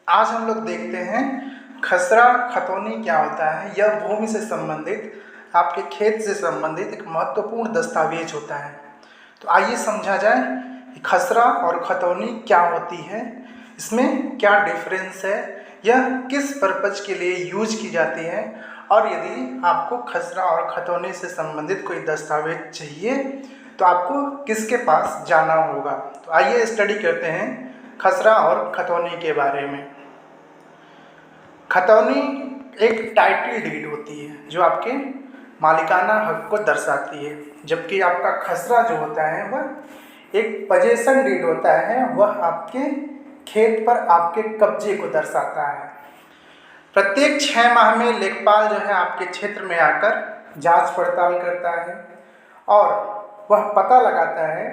आज हम लोग देखते हैं खसरा खतौनी क्या होता है। यह भूमि से संबंधित, आपके खेत से संबंधित एक महत्वपूर्ण दस्तावेज होता है। तो आइए समझा जाए कि खसरा और खतौनी क्या होती है, इसमें क्या डिफरेंस है, यह किस पर्पज के लिए यूज की जाती है, और यदि आपको खसरा और खतौनी से संबंधित कोई दस्तावेज चाहिए तो आपको किसके पास जाना होगा। तो आइए स्टडी करते हैं खसरा और खतौनी के बारे में। खतौनी एक टाइटल डीड होती है जो आपके मालिकाना हक को दर्शाती है, जबकि आपका खसरा जो होता है वह एक पजेशन डीड होता है, वह आपके खेत पर आपके कब्जे को दर्शाता है। प्रत्येक 6 माह में लेखपाल जो है आपके क्षेत्र में आकर जांच पड़ताल करता है और वह पता लगाता है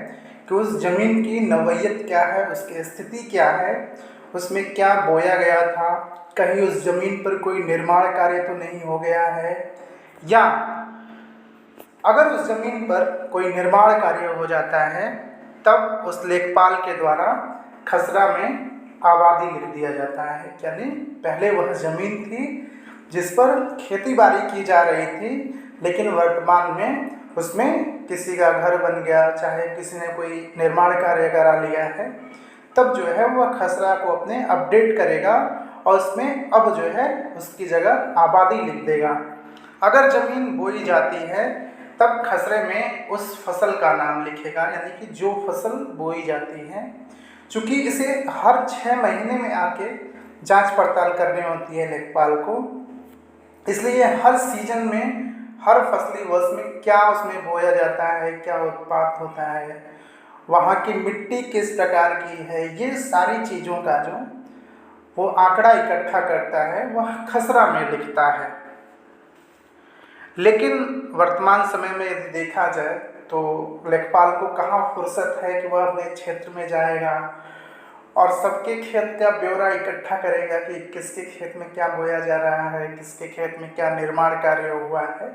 कि उस जमीन की नवैयत क्या है, उसकी स्थिति क्या है, उसमें क्या बोया गया था, कहीं उस जमीन पर कोई निर्माण कार्य तो नहीं हो गया है, या अगर उस जमीन पर कोई निर्माण कार्य हो जाता है तब उस लेखपाल के द्वारा खसरा में आबादी लिख दिया जाता है। यानी पहले वह जमीन थी जिस पर खेती बाड़ी की जा रही थी, लेकिन वर्तमान में उसमें किसी का घर बन गया, चाहे किसी ने कोई निर्माण कार्य करा लिया है, तब जो है वह खसरा को अपने अपडेट करेगा और उसमें अब जो है उसकी जगह आबादी लिख देगा। अगर ज़मीन बोई जाती है तब खसरे में उस फसल का नाम लिखेगा, यानी कि जो फसल बोई जाती है। चूँकि इसे हर 6 महीने में आके जांच पड़ताल करनी होती है लेखपाल को, इसलिए हर सीजन में, हर फसली वर्ष में क्या उसमें बोया जाता है, क्या उत्पाद होता है, वहाँ की मिट्टी किस प्रकार की है, ये सारी चीज़ों का जो वो आंकड़ा इकट्ठा करता है वह खसरा में लिखता है। लेकिन वर्तमान समय में यदि देखा जाए तो लेखपाल को कहाँ फुर्सत है कि वह अपने क्षेत्र में जाएगा और सबके खेत का ब्यौरा इकट्ठा करेगा कि किसके खेत में क्या बोया जा रहा है, किसके खेत में क्या निर्माण कार्य हुआ है।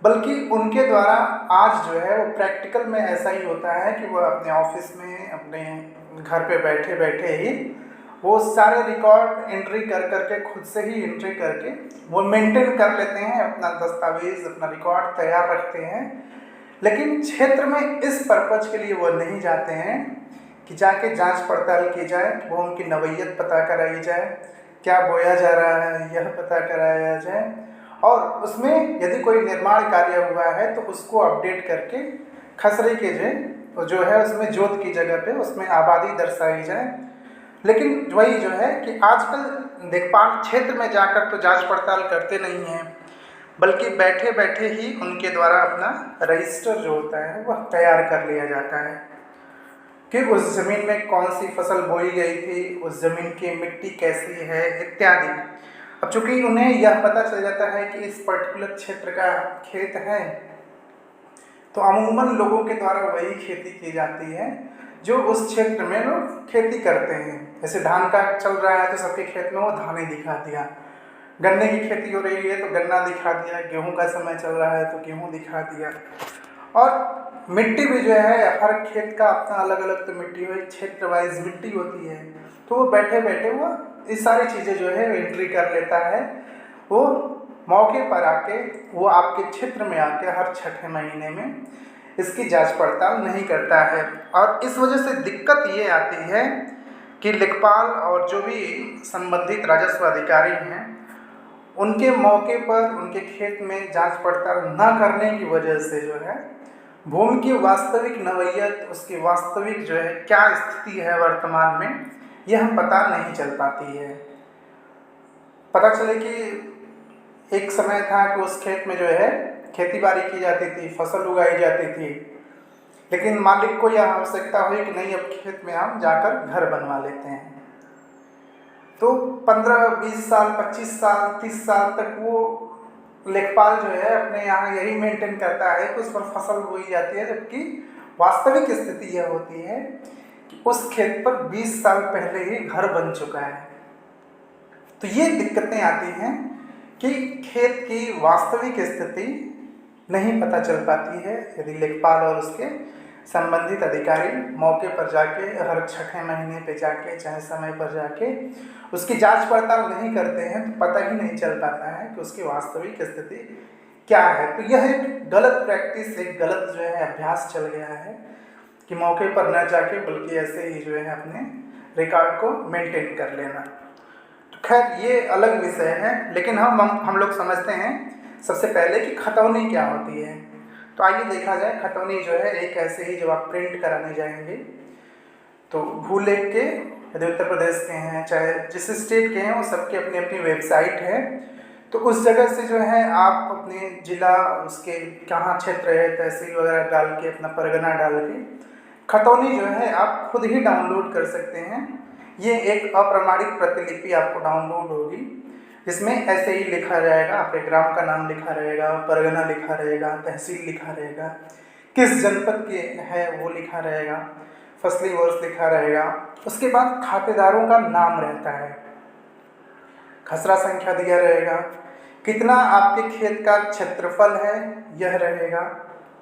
बल्कि उनके द्वारा आज जो है वो प्रैक्टिकल में ऐसा ही होता है कि वह अपने ऑफिस में, अपने घर पे बैठे बैठे ही वो सारे रिकॉर्ड एंट्री कर करके, खुद से ही एंट्री करके वो मेंटेन कर लेते हैं, अपना दस्तावेज, अपना रिकॉर्ड तैयार रखते हैं। लेकिन क्षेत्र में इस पर्पज के लिए वो नहीं जाते हैं कि जाके जांच पड़ताल की जाए, वो उनकी नवैयत पता कराई जाए, क्या बोया जा रहा है यह पता कराया जाए, और उसमें यदि कोई निर्माण कार्य हुआ है तो उसको अपडेट करके खसरे के जो है उसमें जोत की जगह पे उसमें आबादी दर्शाई जाए। लेकिन वही जो है कि आजकल लेखपाल क्षेत्र में जाकर तो जांच पड़ताल करते नहीं हैं, बल्कि बैठे बैठे ही उनके द्वारा अपना रजिस्टर जो होता है वह तैयार कर लिया जाता है कि उस ज़मीन में कौन सी फसल बोई गई थी, उस ज़मीन की मिट्टी कैसी है इत्यादि। अब चूँकि उन्हें यह पता चल जाता है कि इस पर्टिकुलर क्षेत्र का खेत है, तो अमूमन लोगों के द्वारा वही खेती की जाती है जो उस क्षेत्र में लोग खेती करते हैं। जैसे धान का चल रहा है तो सबके खेत में वो धान ही दिखा दिया, गन्ने की खेती हो रही है तो गन्ना दिखा दिया, गेहूं का समय चल रहा है तो गेहूं दिखा दिया। और मिट्टी भी जो है हर खेत का अपना अलग अलग तो मिट्टी हो, क्षेत्र वाइज मिट्टी होती है, तो वो बैठे बैठे वो इस सारी चीज़ें जो है एंट्री कर लेता है। वो मौके पर आके, वो आपके क्षेत्र में आके हर 6ठे महीने में इसकी जांच पड़ताल नहीं करता है। और इस वजह से दिक्कत ये आती है कि लेखपाल और जो भी संबंधित राजस्व अधिकारी हैं, उनके मौके पर उनके खेत में जांच पड़ताल न करने की वजह से जो है भूमि की वास्तविक नवैयत, उसकी वास्तविक जो है क्या स्थिति है वर्तमान में, यह पता नहीं चल पाती है। पता चले कि एक समय था कि उस खेत में जो है खेती बाड़ी की जाती थी, फसल उगाई जाती थी, लेकिन मालिक को यह आवश्यकता हुई कि नहीं, अब खेत में हम जाकर घर बनवा लेते हैं। तो 15-20 साल, 25 साल, 30 साल तक वो लेखपाल जो है अपने यहाँ यही मेंटेन करता है कि उस पर फसल बोई जाती है, जबकि वास्तविक स्थिति यह होती है कि उस खेत पर 20 साल पहले ही घर बन चुका है। तो ये दिक्कतें आती हैं कि खेत की वास्तविक स्थिति नहीं पता चल पाती है यदि लेखपाल और उसके संबंधित अधिकारी मौके पर जाके हर 6ठे महीने पे जाके चाहे समय पर जाके उसकी जांच पड़ताल नहीं करते हैं तो पता ही नहीं चल पाता है कि उसकी वास्तविक स्थिति क्या है। तो यह एक गलत प्रैक्टिस, एक गलत जो है अभ्यास चल गया है कि मौके पर न जाके बल्कि ऐसे ही जो है अपने रिकॉर्ड को मेंटेन कर लेना। तो खैर ये अलग विषय है, लेकिन हम लोग समझते हैं सबसे पहले कि खतौनी क्या होती है। तो आइए देखा जाए, खतौनी जो है एक ऐसे ही जब आप प्रिंट कराने जाएंगे तो भूलेख के, यदि उत्तर प्रदेश के हैं चाहे जिस स्टेट के हैं वो सबकी अपनी अपनी वेबसाइट है। तो उस जगह से जो है आप अपने जिला, उसके कहाँ क्षेत्र है, तहसील वगैरह डाल के, अपना परगना डाल के खतौनी जो है आप खुद ही डाउनलोड कर सकते हैं। ये एक अप्रमाणित प्रतिलिपि आपको डाउनलोड होगी, जिसमें ऐसे ही लिखा जाएगा, आपके ग्राम का नाम लिखा रहेगा, परगना लिखा रहेगा, तहसील लिखा रहेगा, किस जनपद के है वो लिखा रहेगा, फसली वर्ष लिखा रहेगा। उसके बाद खातेदारों का नाम रहता है, खसरा संख्या दिया रहेगा, कितना आपके खेत का क्षेत्रफल है यह रहेगा,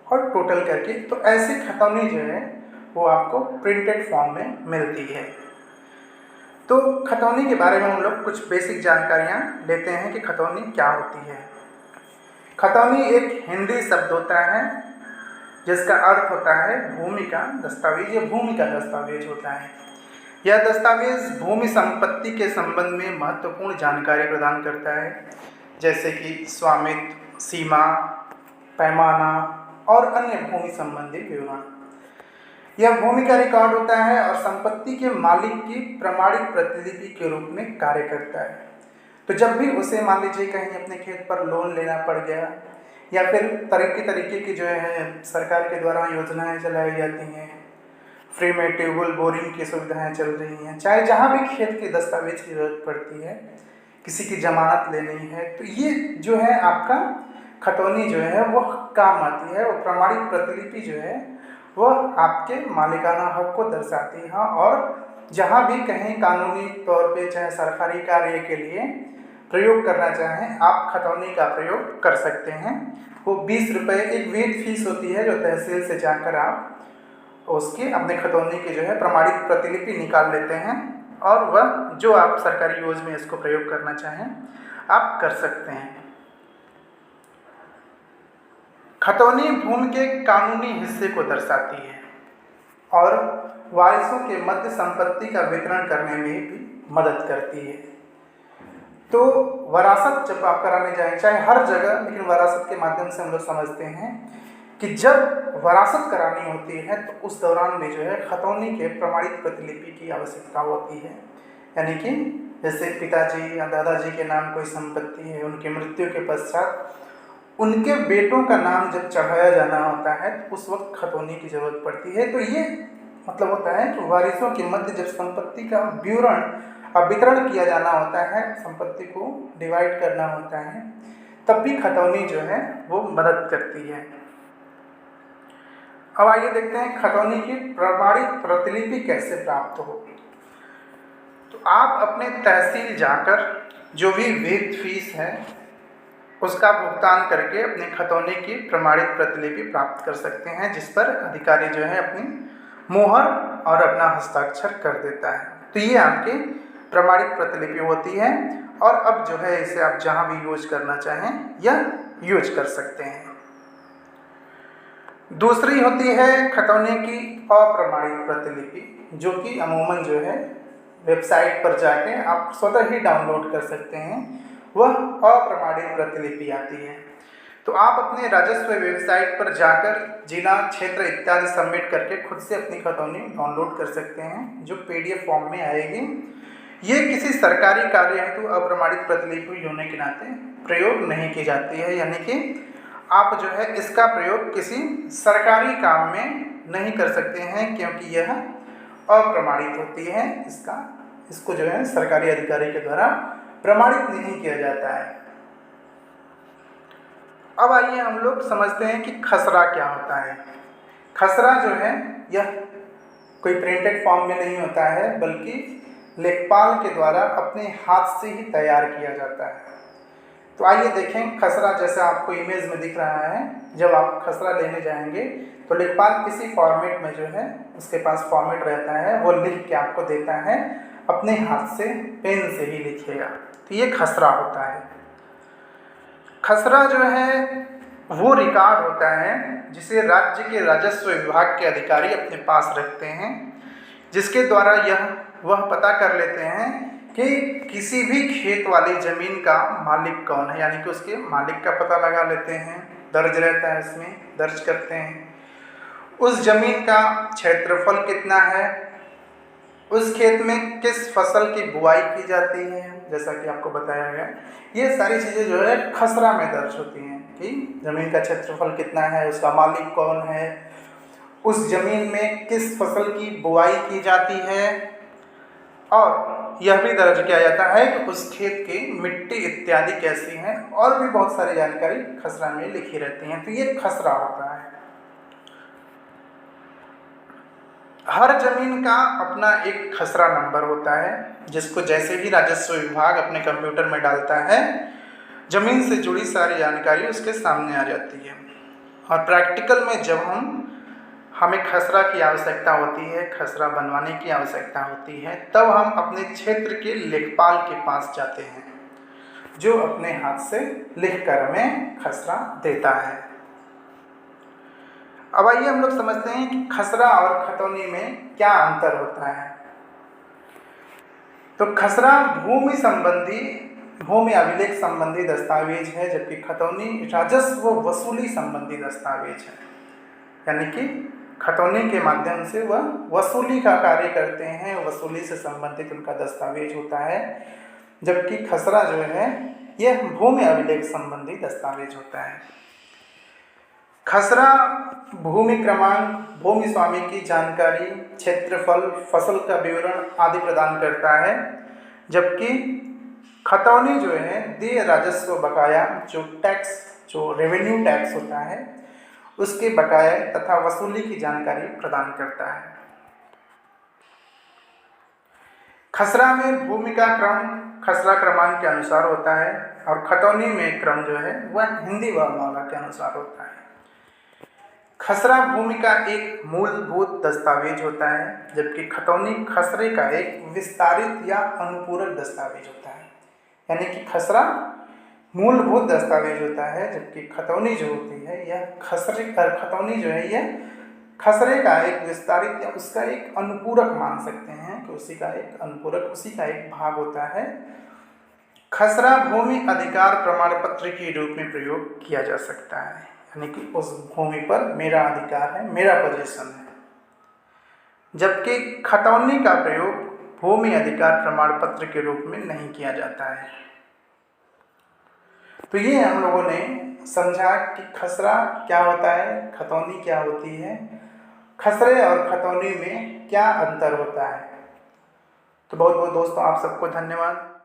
और टोटल करके। तो ऐसी खतौनी जो है वो आपको प्रिंटेड फॉर्म में मिलती है। तो खतौनी के बारे में हम लोग कुछ बेसिक जानकारियाँ लेते हैं कि खतौनी क्या होती है। खतौनी एक हिंदी शब्द होता है जिसका अर्थ होता है भूमि का दस्तावेज या भूमि का दस्तावेज होता है। यह दस्तावेज भूमि संपत्ति के संबंध में महत्वपूर्ण जानकारी प्रदान करता है, जैसे कि स्वामित्व, सीमा, पैमाना और अन्य भूमि संबंधी विवरण। यह भूमि का रिकॉर्ड होता है और संपत्ति के मालिक की प्रमाणित प्रतिलिपि के रूप में कार्य करता है। तो जब भी उसे मान लीजिए कहीं अपने खेत पर लोन लेना पड़ गया, या फिर तरीके की जो है सरकार के द्वारा योजनाएं चलाई जाती हैं, फ्री में ट्यूबवेल बोरिंग की सुविधाएं चल रही हैं, चाहे जहाँ भी खेत के दस्तावेज की जरूरत पड़ती है, किसी की जमानत लेनी है, तो ये जो है आपका खतौनी जो है वह काम आती है। वो प्रमाणित प्रतिलिपि जो है वह आपके मालिकाना हक को दर्शाती है, और जहाँ भी कहीं कानूनी तौर पे चाहे सरकारी कार्य के लिए प्रयोग करना चाहें आप खतौनी का प्रयोग कर सकते हैं। वो 20 रुपये एक वेट फीस होती है जो तहसील से जाकर आप उसकी अपने खतौनी की जो है प्रमाणित प्रतिलिपि निकाल लेते हैं, और वह जो आप सरकारी योजना में इसको प्रयोग करना चाहें आप कर सकते हैं। खतौनी भूमि के कानूनी हिस्से को दर्शाती है और वारिसों के मध्य संपत्ति का वितरण करने में भी मदद करती है। तो वरासत जब आप कराने जाएं, चाहे हर जगह, लेकिन वरासत के माध्यम से हम लोग समझते हैं कि जब वरासत करानी होती है तो उस दौरान भी जो है खतौनी के प्रमाणित प्रतिलिपि की आवश्यकता होती है। यानी कि जैसे पिताजी या दादाजी के नाम कोई संपत्ति है, उनकी मृत्यु के पश्चात उनके बेटों का नाम जब चढ़ाया जाना होता है तो उस वक्त खतौनी की जरूरत पड़ती है। तो ये मतलब होता है कि वारिसों के मध्य जब संपत्ति का वितरण किया जाना होता है, संपत्ति को डिवाइड करना होता है, तब भी खतौनी जो है वो मदद करती है। अब आइए देखते हैं खतौनी की प्रमाणित प्रतिलिपि कैसे प्राप्त हो। तो आप अपने तहसील जाकर जो भी वेट फीस है उसका भुगतान करके अपने खतौनी की प्रमाणित प्रतिलिपि प्राप्त कर सकते हैं, जिस पर अधिकारी जो है अपनी मोहर और अपना हस्ताक्षर कर देता है। तो ये आपकी प्रमाणित प्रतिलिपि होती है, और अब जो है इसे आप जहाँ भी यूज करना चाहें या यूज कर सकते हैं। दूसरी होती है खतौनी की अप्रमाणित प्रतिलिपि, जो कि अमूमन जो है वेबसाइट पर जाके आप स्वतः ही डाउनलोड कर सकते हैं। वह अप्रमाणित प्रतिलिपि आती है। तो आप अपने राजस्व वेबसाइट पर जाकर जिला, क्षेत्र इत्यादि सबमिट करके खुद से अपनी खतौनी डाउनलोड कर सकते हैं, जो PDF फॉर्म में आएगी। ये किसी सरकारी कार्य हेतु अप्रमाणित प्रतिलिपि होने के नाते प्रयोग नहीं की जाती है, यानी कि आप जो है इसका प्रयोग किसी सरकारी काम में नहीं कर सकते हैं, क्योंकि यह अप्रमाणित होती है। इसको जो है सरकारी अधिकारी के द्वारा प्रमाणित नहीं किया जाता है। अब आइए हम लोग समझते हैं कि खसरा क्या होता है। खसरा जो है यह कोई प्रिंटेड फॉर्म में नहीं होता है, बल्कि लेखपाल के द्वारा अपने हाथ से ही तैयार किया जाता है। तो आइए देखें खसरा जैसे आपको इमेज में दिख रहा है। जब आप खसरा लेने जाएंगे तो लेखपाल किसी फॉर्मेट में जो है उसके पास फॉर्मेट रहता है, वो लिख के आपको देता है, अपने हाथ से पेन से ही लिखेगा। तो ये खसरा होता है। खसरा जो है वो रिकॉर्ड होता है जिसे राज्य के राजस्व विभाग के अधिकारी अपने पास रखते हैं, जिसके द्वारा वह पता कर लेते हैं कि किसी भी खेत वाली ज़मीन का मालिक कौन है, यानी कि उसके मालिक का पता लगा लेते हैं, दर्ज रहता है, इसमें दर्ज करते हैं। उस ज़मीन का क्षेत्रफल कितना है, उस खेत में किस फसल की बुआई की जाती है, जैसा कि आपको बताया गया, ये सारी चीज़ें जो है खसरा में दर्ज होती हैं कि ज़मीन का क्षेत्रफल कितना है, उसका मालिक कौन है, उस ज़मीन में किस फसल की बुआई की जाती है, और यह भी दर्ज किया जाता है कि उस खेत की मिट्टी इत्यादि कैसी हैं, और भी बहुत सारी जानकारी खसरा में लिखी रहती हैं। तो ये खसरा होता है। हर जमीन का अपना एक खसरा नंबर होता है, जिसको जैसे ही राजस्व विभाग अपने कंप्यूटर में डालता है, जमीन से जुड़ी सारी जानकारी उसके सामने आ जाती है। और प्रैक्टिकल में जब हमें खसरा की आवश्यकता होती है, खसरा बनवाने की आवश्यकता होती है, तब हम अपने क्षेत्र के लेखपाल के पास जाते हैं, जो अपने हाथ से लिखकर हमें खसरा देता है। अब आइए हम लोग समझते हैं कि खसरा और खतौनी में क्या अंतर होता है। तो खसरा भूमि अभिलेख संबंधी दस्तावेज है, जबकि खतौनी राजस्व वसूली संबंधी दस्तावेज है। यानी कि खतौनी के माध्यम से वह वसूली का कार्य करते हैं, वसूली से संबंधित उनका दस्तावेज होता है, जबकि खसरा जो है यह भूमि अभिलेख संबंधी दस्तावेज होता है। खसरा भूमि क्रमांक, भूमि स्वामी की जानकारी, क्षेत्रफल, फसल का विवरण आदि प्रदान करता है, जबकि खतौनी जो है देय राजस्व बकाया, जो रेवेन्यू टैक्स होता है, उसके बकाया तथा वसूली की जानकारी प्रदान करता है। खसरा में भूमि का क्रम खसरा क्रमांक के अनुसार होता है, और खतौनी में क्रम जो है वह हिंदी वर्णमाला के अनुसार होता है। खसरा भूमि का एक मूलभूत दस्तावेज होता है, जबकि खतौनी खसरे का एक विस्तारित या अनुपूरक दस्तावेज होता है। यानी कि खसरा मूलभूत दस्तावेज होता है, जबकि खतौनी जो होती है यह खतौनी जो है यह खसरे का एक विस्तारित या उसका एक अनुपूरक मान सकते हैं कि उसी का एक अनुपूरक, उसी का एक भाग होता है। खसरा भूमि अधिकार प्रमाण पत्र के रूप में प्रयोग किया जा सकता है, यानी कि उस भूमि पर मेरा अधिकार है, मेरा पोजीशन है, जबकि खतौनी का प्रयोग भूमि अधिकार प्रमाण पत्र के रूप में नहीं किया जाता है। तो ये हम लोगों ने समझा कि खसरा क्या होता है, खतौनी क्या होती है, खसरे और खतौनी में क्या अंतर होता है। तो बहुत बहुत दोस्तों आप सबको धन्यवाद।